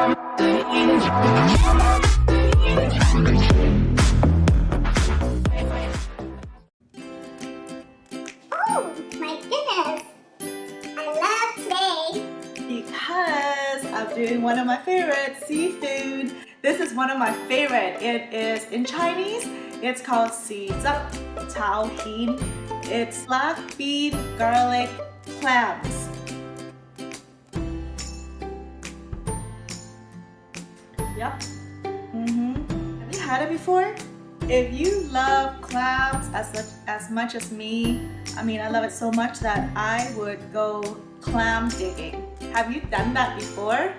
Oh my goodness! I love today because I'm doing one of my favorite seafood. This is one of my favorite. It is in Chinese. It's called CHICKEN. It's black bean garlic clams. Yep. Have you had it before? If you love clams as much as me, I mean, I love it so much that I would go clam digging. Have you done that before?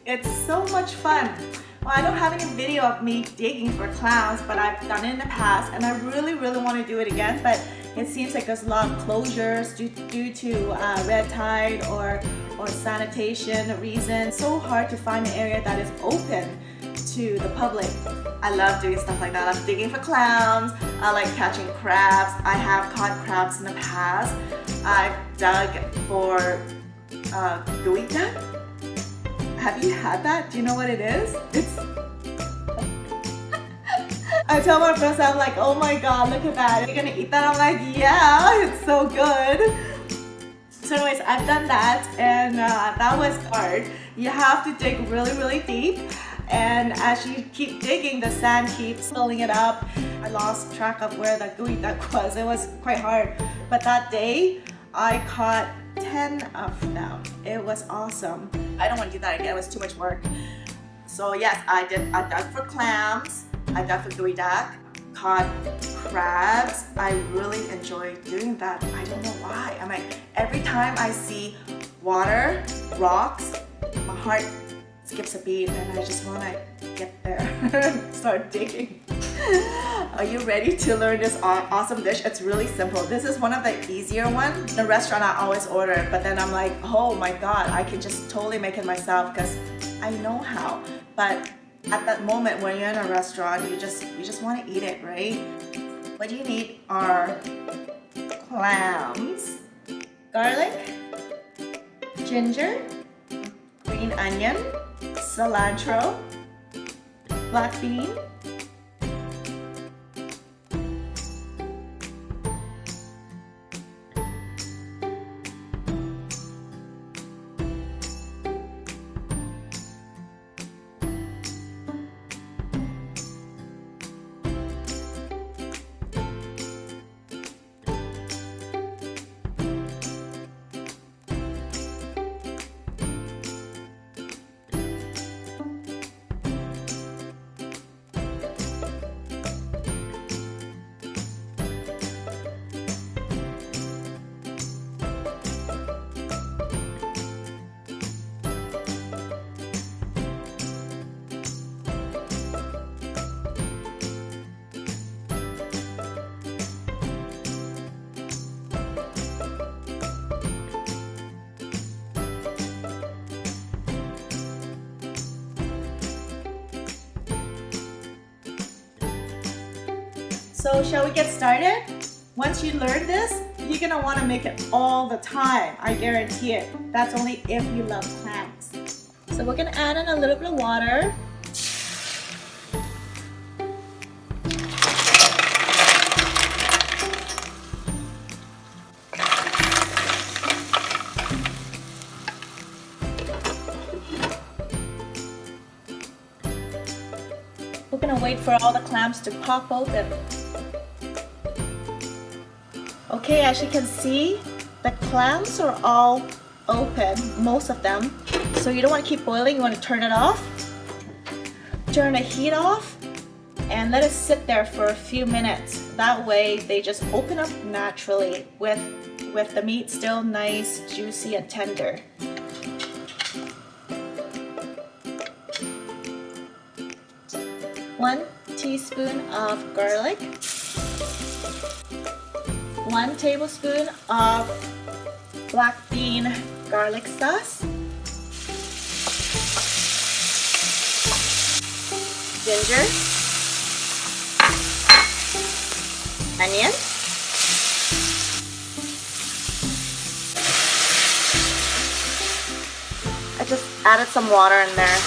It's so much fun. Well, I don't have any video of me digging for clams, but I've done it in the past and I really want to do it again, but it seems like there's a lot of closures due to red tide or sanitation reasons. It's so hard to find an area that is open to the public. I love doing stuff like that. I'm digging for clams. I like catching crabs. I have caught crabs in the past. I've dug for duck. Have you had that? Do you know what it is? It's I tell my friends, I'm like, oh my god, look at that. You're gonna eat that? I'm like, yeah, it's so good. So anyways, I've done that and that was hard. You have to dig really deep, and as you keep digging, the sand keeps filling it up. I lost track of where that gooey duck was. It was quite hard. But that day, I caught 10 of them. It was awesome. I don't want to do that again. It was too much work. So yes, I dug for clams. I dug for gooey duck. Caught crabs. I really enjoy doing that. I don't know why. I'm like, every time I see water, rocks, my heart skips a beat and I just want to get there and start digging. Are you ready to learn this awesome dish? It's really simple. This is one of the easier ones. The restaurant I always order, but then I'm like, oh my god, I can just totally make it myself because I know how. But at that moment when you're in a restaurant, you just want to eat it, right? What you need are clams, garlic, ginger, green onion, cilantro, black bean, So shall we get started? Once you learn this, you're gonna want to make it all the time. I guarantee it. That's only if you love clams. So we're gonna add in a little bit of water. We're gonna wait for all the clams to pop open. Okay, as you can see, the clams are all open, most of them. So you don't want to keep boiling, you want to turn it off. Turn the heat off and let it sit there for a few minutes. That way they just open up naturally with the meat still nice, juicy and tender. One teaspoon of garlic. 1 tablespoon of black bean garlic sauce, ginger, onion, I just added some water in there.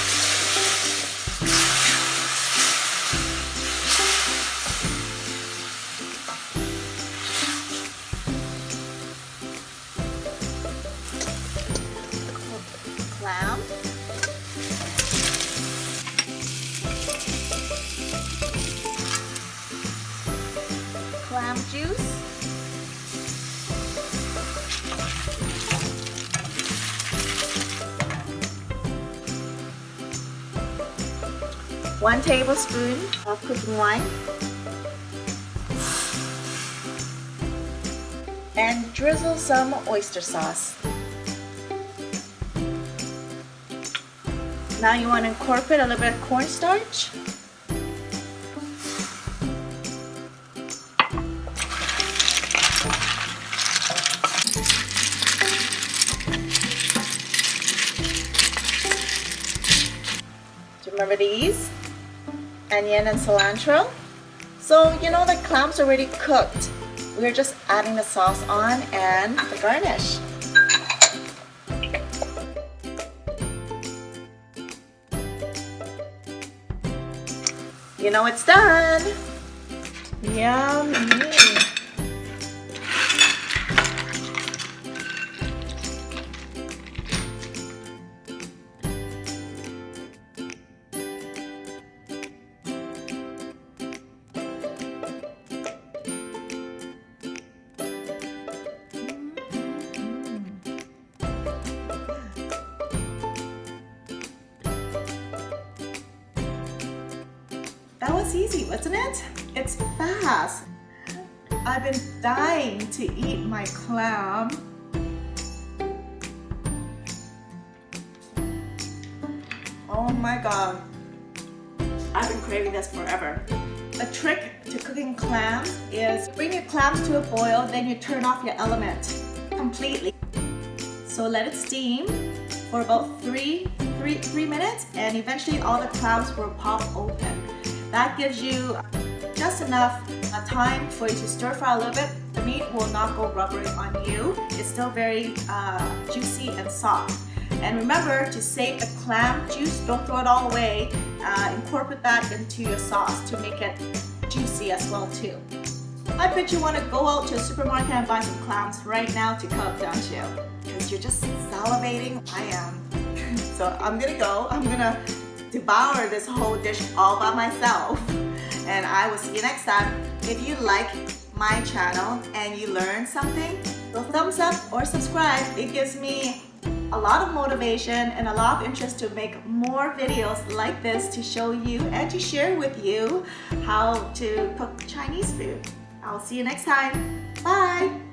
clam. Clam juice. One tablespoon of cooking wine. And drizzle some oyster sauce. Now you want to incorporate a little bit of cornstarch. Do you remember these? Onion and cilantro. So you know the clams already cooked. We're just adding the sauce on and the garnish. You know it's done. Yummy. That was easy, wasn't it? It's fast. I've been dying to eat my clam. Oh my god. I've been craving this forever. The trick to cooking clams is bring your clams to a boil, then you turn off your element completely. So let it steam for about three minutes, and eventually all the clams will pop open. That gives you just enough time for you to stir fry a little bit. The meat will not go rubbery on you. It's still very juicy and soft. And remember to save the clam juice. Don't throw it all away. Incorporate that into your sauce to make it juicy as well too. I bet you want to go out to a supermarket and buy some clams right now to cook, don't you? Because you're just salivating. I am. So I'm gonna go. I'm gonna devour this whole dish all by myself, and I will see you next time. If you like my channel and you learned something, go thumbs up or subscribe. It gives me a lot of motivation and a lot of interest to make more videos like this to show you and to share with you how to cook Chinese food. I'll see you next time. Bye!